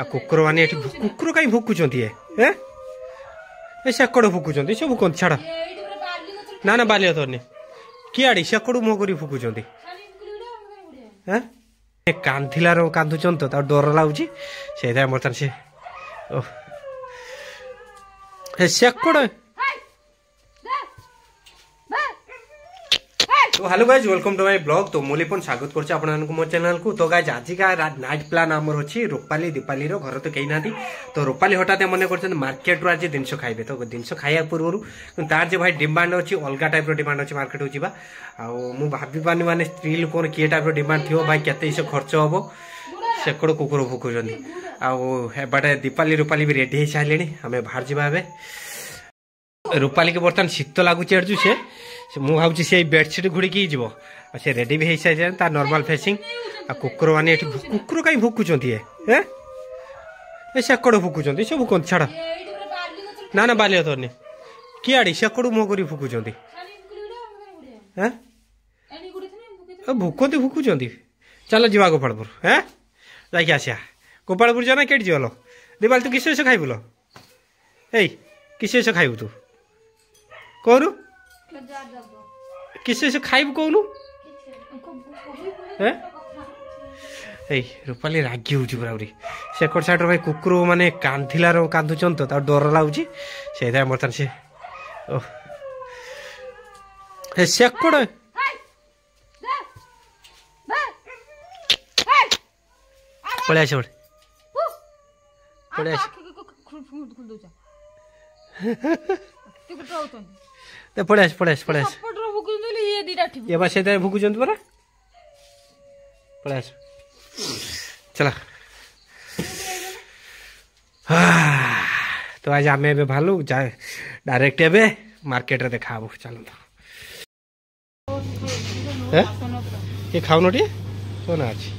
आ कुकुर माने कुकुर कहीं भुकुचंती ए सेकड़ भुकुचंती से भुकंती छाड़ ना ना बाली धरनी किआड़ी सेकड़ मुह कर फुकुचंती कांधिलार कांदुचन तो डर लगुच से बर्तमान से सेकड़ तो hello guys welcome to my blog. तो मुझे स्वागत करछे आपन मो चैनल को। तो गाइज आज का नाइट प्लान आमर अच्छी रूपाली दीपाली घर तो कहीं ना तो रूपाली हठात मन कर मार्केट आज जिनस खाइबे तो जिनस खाया पूर्व तार जो भाई डिमांड अच्छी अलग टाइप डिमांड अच्छी मार्केट को जावा आउ भाभी पानी माने स्त्री लोक किए टाइप डिमांड थी भाई केते खर्च हम सेकड़ कुकुर भुकुचंदी आउटे दीपाली रूपाली भी रेडी हो सारे आम बाहर जावा रूपाली के बर्तमान शीत लगुच से मुझे भावी से बेडसीट घुड़की से रेडी भी हो सारे तार नॉर्मल फेसिंग आ कुकुर माने कुकुर कहीं भुकुचंती ए सेकड़ भुकुचंती से भुकंती छाड़ ना ना बाली धरनी किआड़ी सेकड़ मुह कर फुकुचंती भुकंती भुकुचंती चलो जीवा गोपालपुर जाकि आसिया गोपालपुर जाना केट जीवल दीपाली तू किस खाइबुल ए किस खाइबु तू कहनु किस खाइबु कहनु रूपाली रागी हूँ पूरा सेकड़ साइड भाई कुकुर माने कांधिलार कांदुचन तो डर लगुच से बर्तमान से सेकड़ पड़े आस पड़े पड़े पड़े पड़े ये बस से भुकुचंत परा पड़े आस चला तो आज आम ए भालू डायरेक्ट ए मार्केट रे देखा चलो ये खाऊन टे कौन अच्छी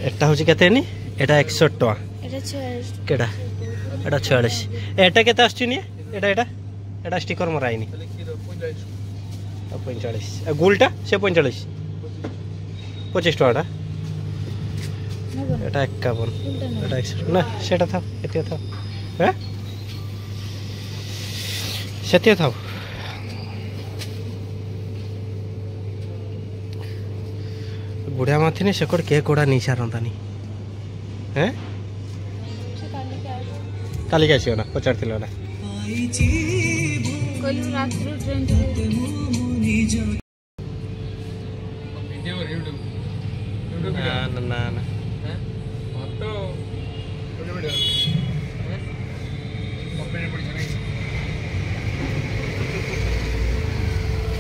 एटा हूँ केते एटा 61 टका केटा एटा 46 एटा केते आछी एटा एटा एटा स्टिकर मराइनी 45 गोलटा से 45 25 टका एटा 51 एटा 61 ना सेटा था एते था सेते था बुढ़िया माथी सेकड़ के कोड़ा नहीं सारंतानी काली के आसो ना पचार ना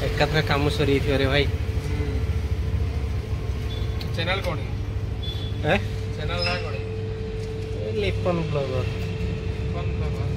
एकाथरा काम सरी रे भाई चैनल कौन है चैनल ना कौन है लिपन ब्लॉगर कौन ब्लॉगर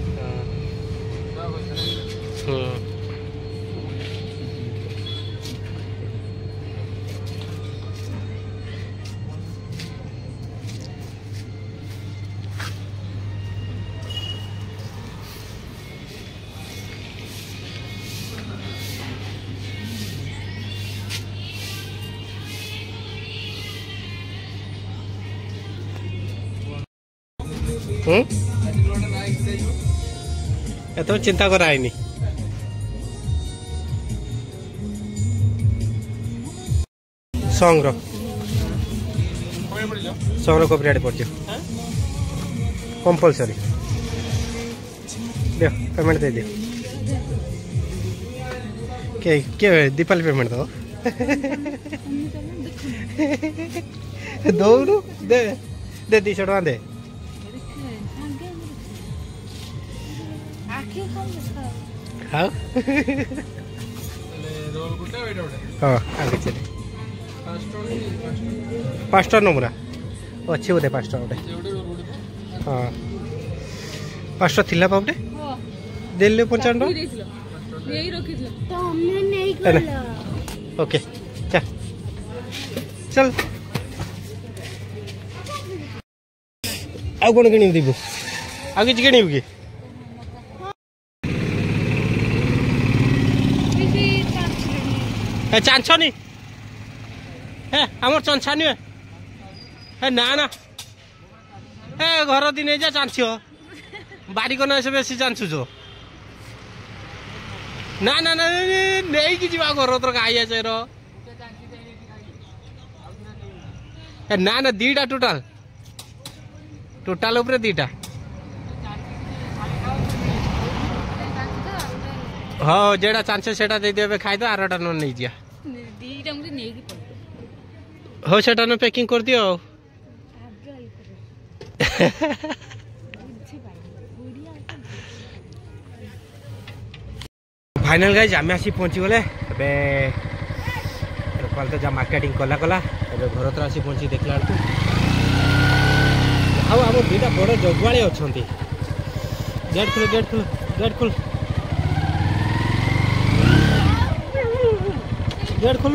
तो चिंता करा है सॉन्ग कॉपीराइट पड़ कंपलसरी दियो पेमेंट दे दियो के दीपाली पेमेंट दो दौड़ू दे दे 200 टका दे हाँ आगे चले 5 टका नमुरा अच्छी बोधे 5 टका गोटे हाँ 5 टका थिला पापटे दिल्ली 55 टका ओके चल आउ कौन किणी दीबू आ कि किणव कि चांछनी है आमर चंछा नुहे ए ना ना ए घर दिन जा चांछ बारी को ना बेसी चांछु जो ना ना ना नहीं कि जीवा घर तो खाई आसे रो ए ना ना दीटा टोटाल टोटाल ऊपर दीटा हाँ जेड़ा चांछ सेटा दे देबे खाई दो आरटा न नहीं जिया दीटा मुझे नहीं की हो सेटा न पैकिंग कर दियो फाइनल गाइज आम आसी पहुँची गले कल तो जा मार्केटिंग कला कला घर तो आसी पहुँची देखला आम दुईटा बड़ जगुआड़ी अच्छा गेट खुल गेट खुल गेट खुल गेट खुल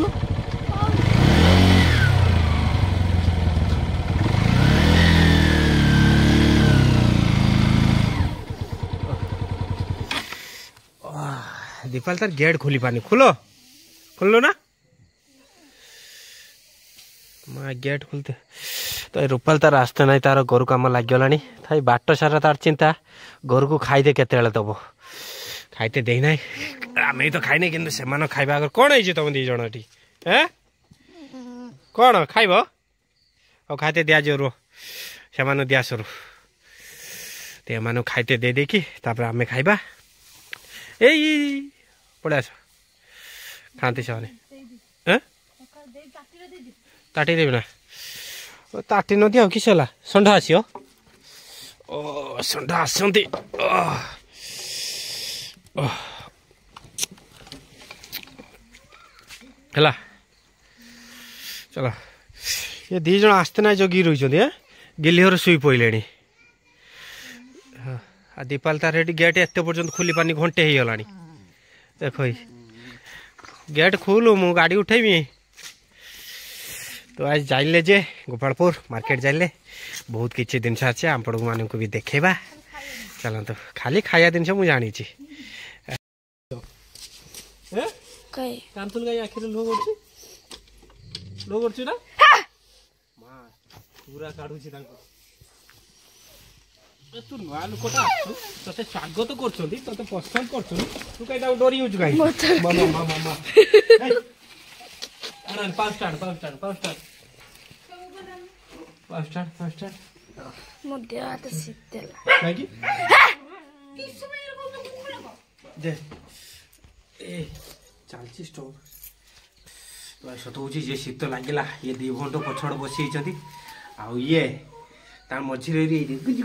दीपाल तार गेट खोली पानी खुलो खुलो ना माँ गेट खुलते तो रूपाल तार आसते ना तार गोरु कम लगे थाई बाट सारा तार चिंता गोरु को खाईदे केते दब खाईते देना आम तो खाईने कि खाइबा आगर कौन है तुम दी जन ये हैं कौन खाइब और खाते दिया जो रो से दिया सरू तो खाईते दे देखी तापर आम खाइबा ए पड़े आस खाते से ताटी देवी ना ताटी न दिया किस षंढा आस षंढा आसती है चलो ये दी जन आसते ना जगी रही गिली घर शुई पड़े दीपाल तार ये गेट एत पर्यंत खुली पानी घंटे हो गला देख गेट खुलू मु गाड़ी उठेबी तो आज जाइले जे गोपालपुर मार्केट जाइले बहुत किसी जिनस अच्छे आपण मान भी देखेबा चलतु खाली खाया जिनस मुझे जानी कांतुल गाई आखिर लो कर ना पूरा काढ़ू तू नुआ लोकटा ते स्वागत करते पसंद कर तू कहीं डरी हो कहीं मामा मामा मामा पाँच स्टार पाँच स्टार पाँच स्टार पाँच स्टार पाँच स्टार चलती स्टोव सत हूँ जे शीत लगे ये 2 घंटा पछड़ बसी आउ ये मझे गुज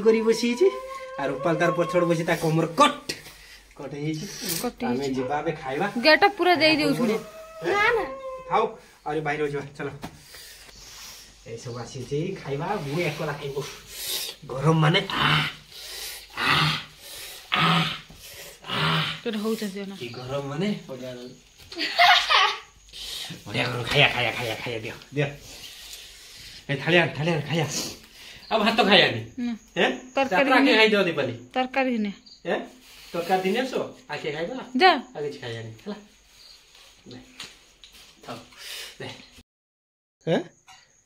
कर बसी रूपाल तार पछड़ बसी कमर कट कट खाइबा गेट पूरा दे दियो खाओ अरे बाहर जा चलो ए सब आसी खाइबा मु एकला खाइबो गरम माने तो हो जंदे ना की गरम माने बढ़िया खाया खाया खाया खाया दियो दियो ए थालिया थालिया खाया अब भात तो खाया नहीं हैं तरकारी आके खाई दो दीपाली तरकारी ने हैं तरकारी दिने सो आके खाइबा जा आगे खाया नहीं हला ले थाओ ले हैं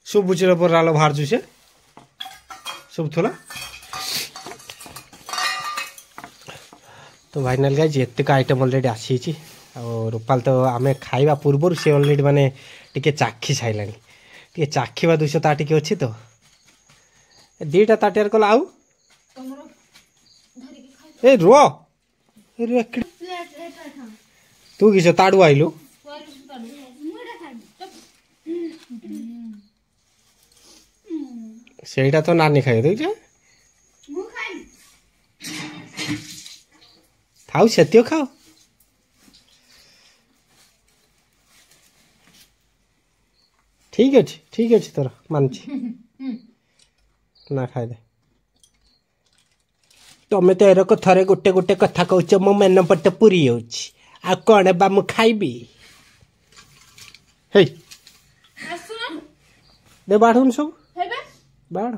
सब बुचरा पर रालो भार जुसे सब थोला तो फाइनल गाइस एतक आइटम ऑलरेडी आसी और रूपाल तो आम खाइबा पूर्व से ऑलरेडी माने टिके चाखी साइला टे चाखा 200 ताटी के अच्छी तो 2टा ताटियार कला आउ ए रो तू किस ताड़ू आइलु सेटा तो नानी खाई देख थाउ सेतियो खाओ ठीक अच्छे तोर मानछि ना खाई दे तमें तो एरक थरे गोटे गोटे कथा कहच मो मेन पट पूरी आ कौन बा मु खाइबी हे दे बाढ़ सब बाढ़